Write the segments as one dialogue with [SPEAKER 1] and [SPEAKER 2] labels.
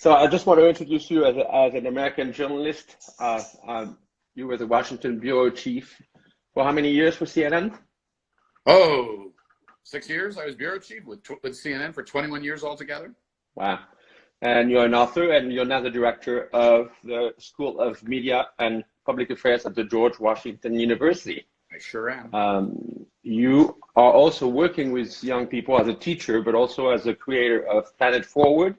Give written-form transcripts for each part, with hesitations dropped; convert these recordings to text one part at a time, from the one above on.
[SPEAKER 1] So I just want to introduce you as an American journalist. You were the Washington bureau chief for how many years for CNN?
[SPEAKER 2] Oh, 6 years. I was bureau chief with CNN for 21 years altogether.
[SPEAKER 1] Wow. And you're an author, and you're now the director of the School of Media and Public Affairs at the George Washington University.
[SPEAKER 2] I sure am.
[SPEAKER 1] You are also working with young people as a teacher, but also as a creator of Planet Forward,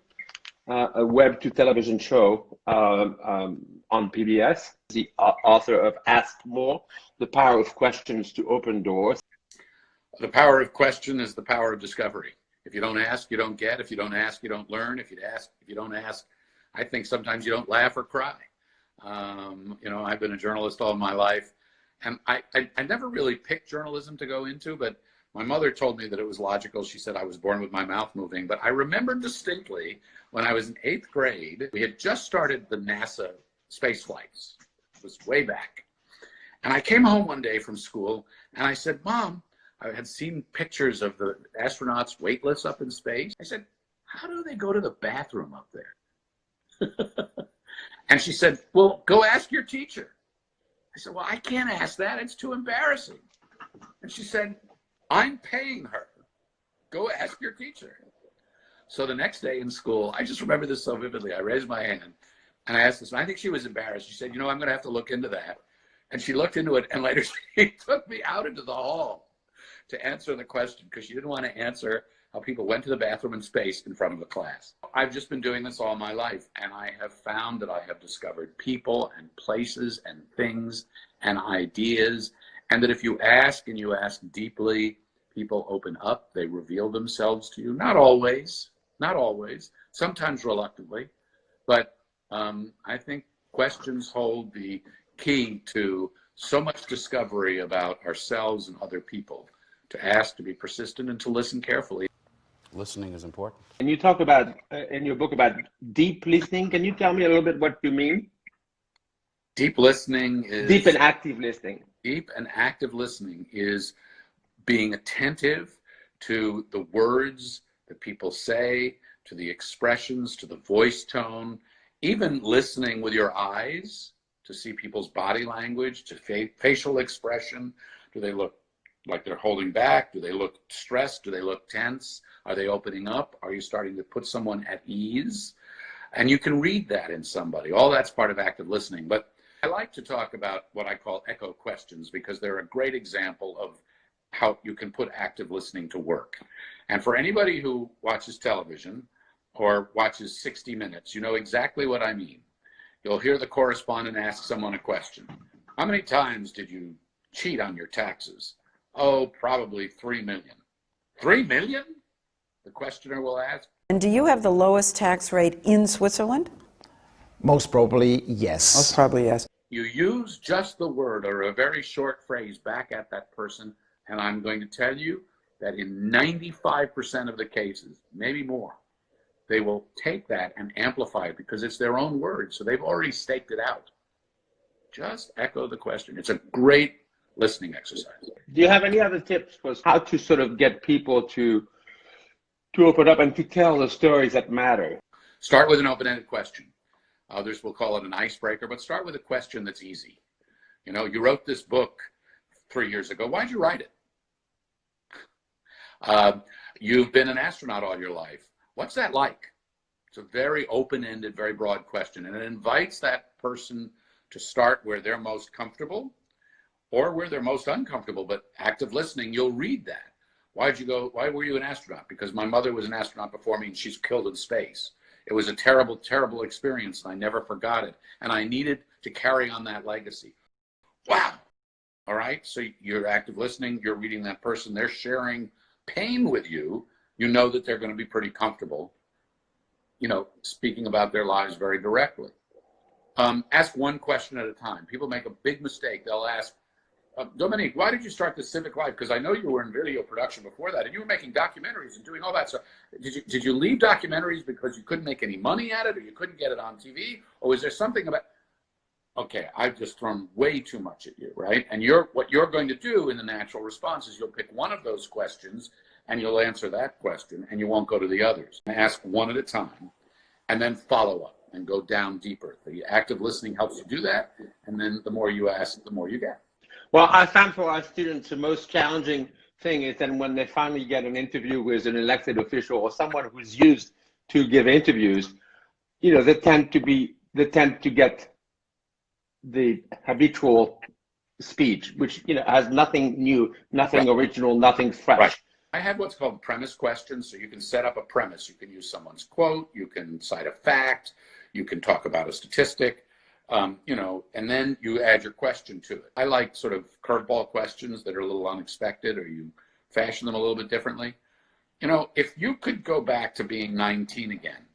[SPEAKER 1] a web to television show on PBS, the author of Ask More, The Power of Questions to Open Doors.
[SPEAKER 2] The power of question is the power of discovery. If you don't ask, you don't get. If you don't ask, you don't learn. If you don't ask, I think sometimes you don't laugh or cry. I've been a journalist all my life, and I never really picked journalism to go into, but my mother told me that it was logical. She said I was born with my mouth moving. But I remember distinctly when I was in 8th grade, we had just started the NASA space flights. It was way back. And I came home one day from school and I said, Mom, I had seen pictures of the astronauts weightless up in space. I said, how do they go to the bathroom up there? And she said, well, go ask your teacher. I said, well, I can't ask that. It's too embarrassing. And she said, I'm paying her. Go ask your teacher. So the next day in school, I just remember this so vividly. I raised my hand and I asked this, and I think she was embarrassed. She said, I'm going to have to look into that. And she looked into it, and later she took me out into the hall to answer the question because she didn't want to answer how people went to the bathroom in space in front of the class. I've just been doing this all my life, and I have found that I have discovered people and places and things and ideas, and that if you ask and you ask deeply, people open up, they reveal themselves to you. Not always, sometimes reluctantly, but I think questions hold the key to so much discovery about ourselves and other people. To ask, to be persistent, and to listen carefully. Listening is important.
[SPEAKER 1] And you talk about, in your book, about deep listening. Can you tell me a little bit what you mean?
[SPEAKER 2] Deep listening is...
[SPEAKER 1] Deep and active listening.
[SPEAKER 2] Deep and active listening is being attentive to the words that people say, to the expressions, to the voice tone, even listening with your eyes to see people's body language, to facial expression. Do they look like they're holding back? Do they look stressed? Do they look tense? Are they opening up? Are you starting to put someone at ease? And you can read that in somebody. All that's part of active listening. But I like to talk about what I call echo questions because they're a great example of how you can put active listening to work. And for anybody who watches television or watches 60 Minutes, you know exactly what I mean. You'll hear the correspondent ask someone a question. How many times did you cheat on your taxes? Oh, probably 3 million. 3 million? The questioner will ask.
[SPEAKER 3] And do you have the lowest tax rate in Switzerland?
[SPEAKER 4] Most probably, yes.
[SPEAKER 3] Most probably, yes.
[SPEAKER 2] You use just the word or a very short phrase back at that person, and I'm going to tell you that in 95% of the cases, maybe more, they will take that and amplify it because it's their own words, so they've already staked it out. Just echo the question. It's a great listening exercise.
[SPEAKER 1] Do you have any other tips for how to sort of get people to open up and to tell the stories that matter?
[SPEAKER 2] Start with an open-ended question. Others will call it an icebreaker, but start with a question that's easy. You wrote this book 3 years ago. Why'd you write it? You've been an astronaut all your life. What's that like? It's a very open-ended, very broad question, and it invites that person to start where they're most comfortable or where they're most uncomfortable, but active listening, you'll read that. Why were you an astronaut? Because my mother was an astronaut before me and she's killed in space. It was a terrible, terrible experience and I never forgot it. And I needed to carry on that legacy. Wow. All right. So you're active listening, you're reading that person, they're sharing pain with you. You know that they're going to be pretty comfortable, speaking about their lives very directly. Ask one question at a time. People make a big mistake. They'll ask, Dominique, why did you start the Civic life? Because I know you were in video production before that, and you were making documentaries and doing all that. So did you leave documentaries because you couldn't make any money at it, or you couldn't get it on TV, or was there something about? Okay, I've just thrown way too much at you, right? And what you're going to do in the natural response is you'll pick one of those questions, and you'll answer that question, and you won't go to the others. Ask one at a time, and then follow up and go down deeper. The active listening helps you do that, and then the more you ask, the more you get.
[SPEAKER 1] Well, I found for our students the most challenging thing is that when they finally get an interview with an elected official or someone who's used to give interviews, you know, they tend to get the habitual speech, which, you know, has nothing new, nothing original, nothing fresh.
[SPEAKER 2] Right. I have what's called premise questions. So you can set up a premise. You can use someone's quote. You can cite a fact. You can talk about a statistic, you know, and then you add your question to it. I like sort of curveball questions that are a little unexpected, or you fashion them a little bit differently. You know, if you could go back to being 19 again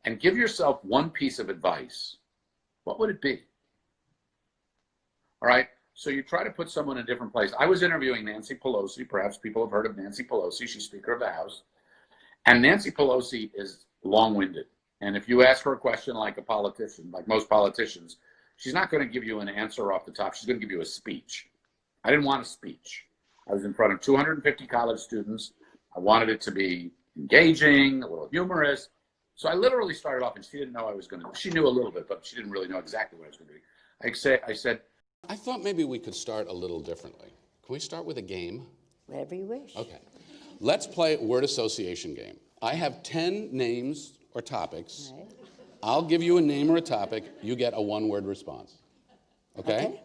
[SPEAKER 2] and give yourself one piece of advice, what would it be? All right. So you try to put someone in a different place. I was interviewing Nancy Pelosi. Perhaps people have heard of Nancy Pelosi. She's Speaker of the House. And Nancy Pelosi is long-winded. And if you ask her a question like a politician, like most politicians, she's not going to give you an answer off the top. She's going to give you a speech. I didn't want a speech. I was in front of 250 college students. I wanted it to be engaging, a little humorous. So I literally started off, and she didn't know I was going to. She knew a little bit, but she didn't really know exactly what I was going to do. I said,
[SPEAKER 5] I thought maybe we could start a little differently. Can we start with a game?
[SPEAKER 6] Whatever you wish.
[SPEAKER 5] Okay. Let's play a word association game. I have 10 names or topics.
[SPEAKER 6] Right.
[SPEAKER 5] I'll give you a name or a topic. You get a one-word response. Okay?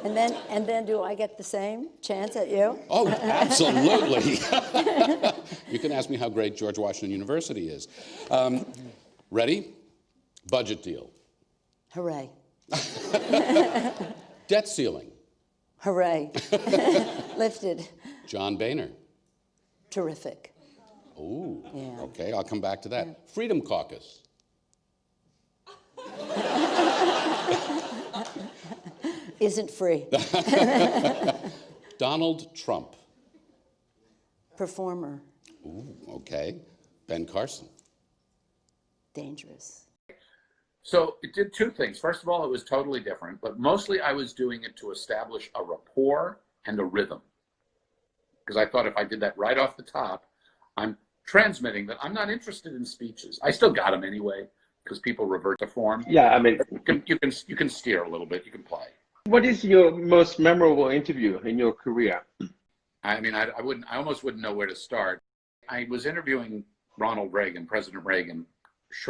[SPEAKER 6] And then do I get the same chance at you?
[SPEAKER 5] Oh, absolutely. You can ask me how great George Washington University is. Ready? Budget deal.
[SPEAKER 6] Hooray.
[SPEAKER 5] Debt ceiling.
[SPEAKER 6] Hooray. Lifted.
[SPEAKER 5] John Boehner.
[SPEAKER 6] Terrific.
[SPEAKER 5] Ooh,
[SPEAKER 6] Yeah.
[SPEAKER 5] okay, I'll come back to that. Yeah. Freedom Caucus.
[SPEAKER 6] Isn't free.
[SPEAKER 5] Donald Trump.
[SPEAKER 6] Performer.
[SPEAKER 5] Ooh, okay. Ben Carson.
[SPEAKER 6] Dangerous.
[SPEAKER 2] so it did two things. First of all, it was totally different, but mostly I was doing it to establish a rapport and a rhythm. Because I thought if I did that right off the top, I'm transmitting that I'm not interested in speeches. I still got them anyway, because people revert to form.
[SPEAKER 1] Yeah, I mean,
[SPEAKER 2] You can steer a little bit. You can play.
[SPEAKER 1] what is your most memorable interview in your career?
[SPEAKER 2] I mean, I almost wouldn't know where to start. I was interviewing Ronald Reagan, President Reagan,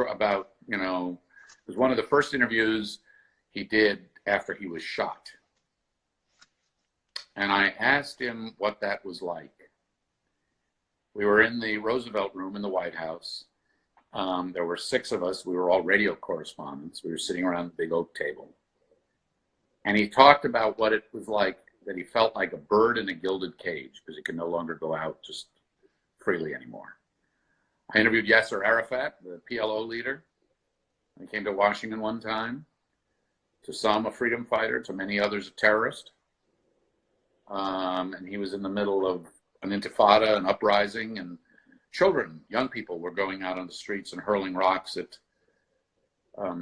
[SPEAKER 2] about, you know, it was one of the first interviews he did after he was shot. And I asked him what that was like. We were in the Roosevelt room in the White House. There were 6 of us. We were all radio correspondents. We were sitting around the big oak table. And he talked about what it was like, that he felt like a bird in a gilded cage because he could no longer go out just freely anymore. I interviewed Yasser Arafat, the PLO leader. He came to Washington one time. To some, a freedom fighter. To many others, a terrorist. And he was in the middle of an intifada, an uprising, and children, young people were going out on the streets and hurling rocks at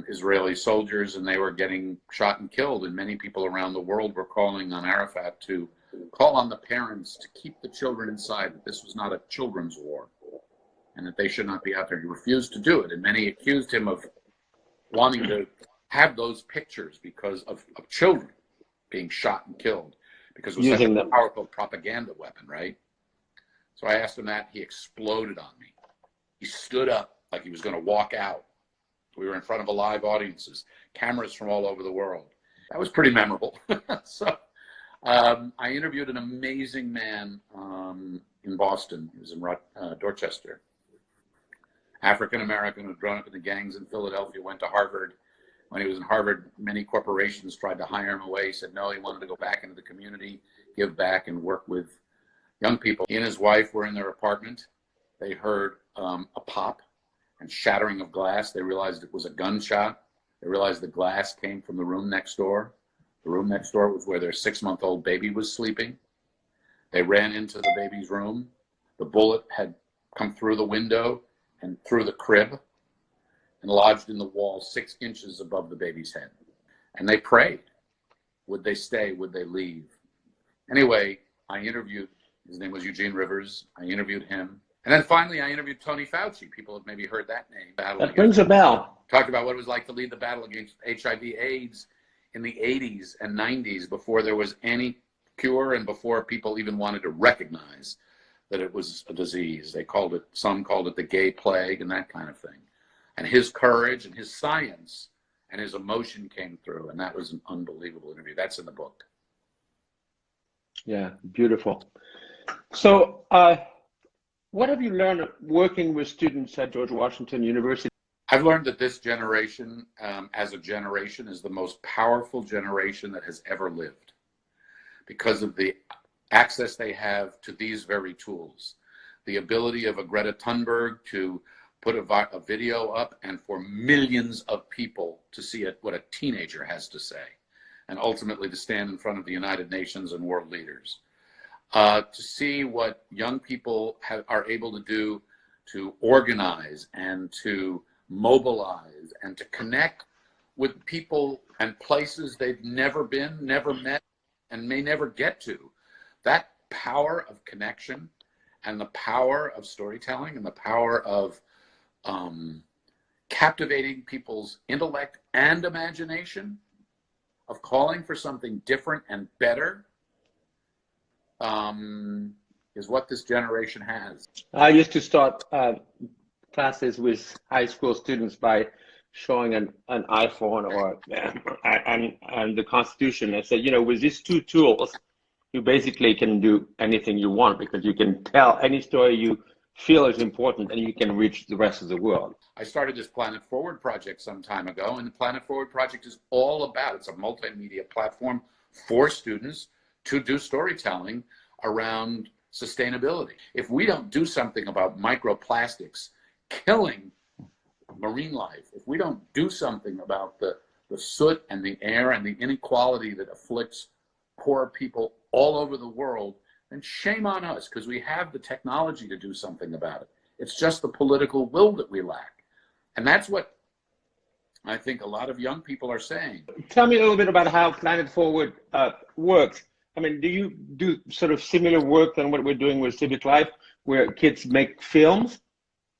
[SPEAKER 2] Israeli soldiers, and they were getting shot and killed. And many people around the world were calling on Arafat to call on the parents to keep the children inside, that this was not a children's war and that they should not be out there. He refused to do it. And many accused him of wanting to have those pictures because of children being shot and killed, because it was such a powerful propaganda weapon, right? So I asked him that. He exploded on me. He stood up like he was going to walk out. We were in front of a live audiences, cameras from all over the world. That was pretty memorable. So I interviewed an amazing man in Boston. He was in Dorchester. African-American who had grown up in the gangs in Philadelphia, went to Harvard. When he was in Harvard, many corporations tried to hire him away. He said no, he wanted to go back into the community, give back, and work with young people. He and his wife were in their apartment. They heard a pop and shattering of glass. They realized it was a gunshot. They realized the glass came from the room next door. The room next door was where their 6-month-old baby was sleeping. They ran into the baby's room. The bullet had come through the window and through the crib and lodged in the wall 6 inches above the baby's head. And they prayed. Would they stay? Would they leave? Anyway, I interviewed, his name was Eugene Rivers. I interviewed him, And then finally, I interviewed Tony Fauci. People have maybe heard that name.
[SPEAKER 1] That rings a bell.
[SPEAKER 2] Talked about what it was like to lead the battle against HIV/AIDS in the 80s and 90s before there was any cure and before people even wanted to recognize that it was a disease. They called it, some called it the gay plague and that kind of thing. And his courage and his science and his emotion came through, and that was an unbelievable interview. That's in the book.
[SPEAKER 1] Yeah, beautiful. So, what have you learned working with students at George Washington University?
[SPEAKER 2] I've learned that this generation, as a generation, is the most powerful generation that has ever lived because of the access they have to these very tools. The ability of a Greta Thunberg to put a video up and for millions of people to see what a teenager has to say, and ultimately to stand in front of the United Nations and world leaders. To see what young people are able to do to organize and to mobilize and to connect with people and places they've never been, never met, and may never get to. That power of connection and the power of storytelling and the power of captivating people's intellect and imagination, of calling for something different and better, is what this generation has.
[SPEAKER 1] I used to start classes with high school students by showing an iPhone or and the Constitution. I said, you know, with these two tools, you basically can do anything you want because you can tell any story you feel is important and you can reach the rest of the world.
[SPEAKER 2] I started this Planet Forward project some time ago, and the Planet Forward project is all about, it's a multimedia platform for students to do storytelling around sustainability. If we don't do something about microplastics killing marine life, if we don't do something about the soot and the air and the inequality that afflicts poor people all over the world, then shame on us, because we have the technology to do something about it. It's just the political will that we lack. And that's what I think a lot of young people are saying.
[SPEAKER 1] Tell me a little bit about how Planet Forward works. I mean, do you do sort of similar work than what we're doing with Civic Life, where kids make films?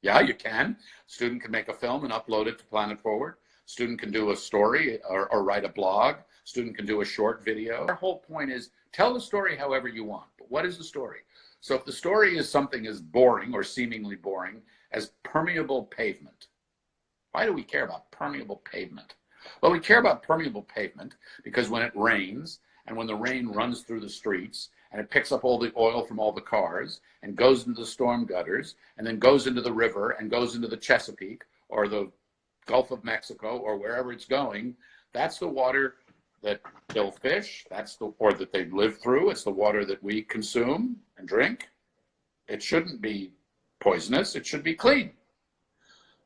[SPEAKER 2] Yeah, you can. Student can make a film and upload it to Planet Forward. Student can do a story or write a blog. Student can do a short video. Our whole point is tell the story however you want. But what is the story? So if the story is something as boring or seemingly boring as permeable pavement, why do we care about permeable pavement? Well, we care about permeable pavement because when it rains and when the rain runs through the streets and it picks up all the oil from all the cars and goes into the storm gutters and then goes into the river and goes into the Chesapeake or the Gulf of Mexico or wherever it's going, that's the water that kill fish, or that they live through. It's the water that we consume and drink. It shouldn't be poisonous, it should be clean.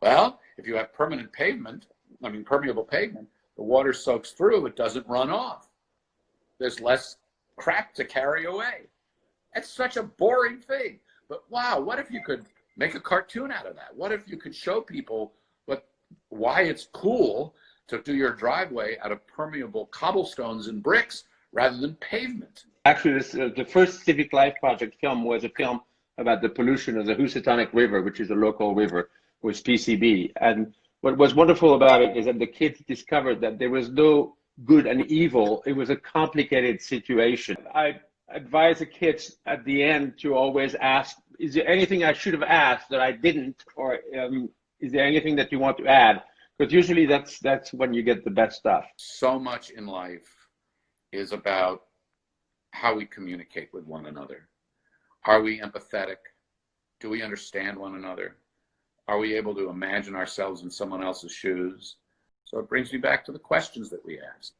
[SPEAKER 2] Well, if you have permeable pavement, the water soaks through, it doesn't run off. There's less crap to carry away. It's such a boring thing. But wow, what if you could make a cartoon out of that? What if you could show people why it's cool to do your driveway out of permeable cobblestones and bricks rather than pavement? Actually,
[SPEAKER 1] the first Civic Life Project film was a film about the pollution of the Housatonic River, which is a local river, with PCB. And what was wonderful about it is that the kids discovered that there was no good and evil. It was a complicated situation. I advise the kids at the end to always ask, is there anything I should have asked that I didn't? Or is there anything that you want to add? Because usually that's when you get the best stuff.
[SPEAKER 2] So much in life is about how we communicate with one another. Are we empathetic? Do we understand one another? Are we able to imagine ourselves in someone else's shoes? So it brings me back to the questions that we ask.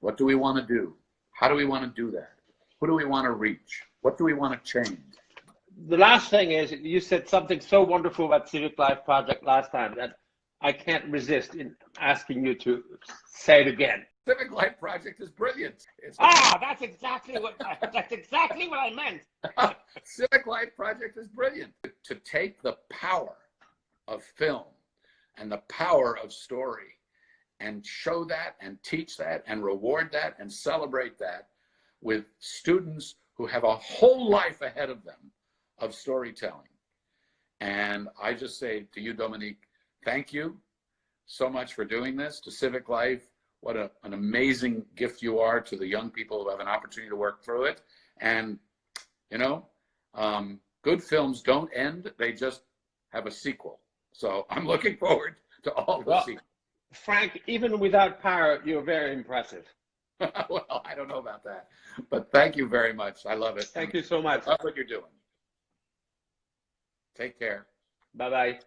[SPEAKER 2] What do we want to do? How do we want to do that? Who do we want to reach? What do we want to change?
[SPEAKER 1] The last thing is, you said something so wonderful about Civic Life Project last time that I can't resist in asking you to say it again.
[SPEAKER 2] Civic Life Project is brilliant.
[SPEAKER 1] That's exactly what I meant.
[SPEAKER 2] Civic Life Project is brilliant. To take the power of film and the power of story and show that and teach that and reward that and celebrate that with students who have a whole life ahead of them of storytelling. And I just say to you, Dominique, thank you so much for doing this, to Civic Life. What an amazing gift you are to the young people who have an opportunity to work through it. And, you know, good films don't end, they just have a sequel. So I'm looking forward to all the sequels.
[SPEAKER 1] Frank, even without power, you're very impressive.
[SPEAKER 2] Well, I don't know about that, but thank you very much. I love it.
[SPEAKER 1] Thank you so much.
[SPEAKER 2] I love what you're doing. Take care.
[SPEAKER 1] Bye-bye.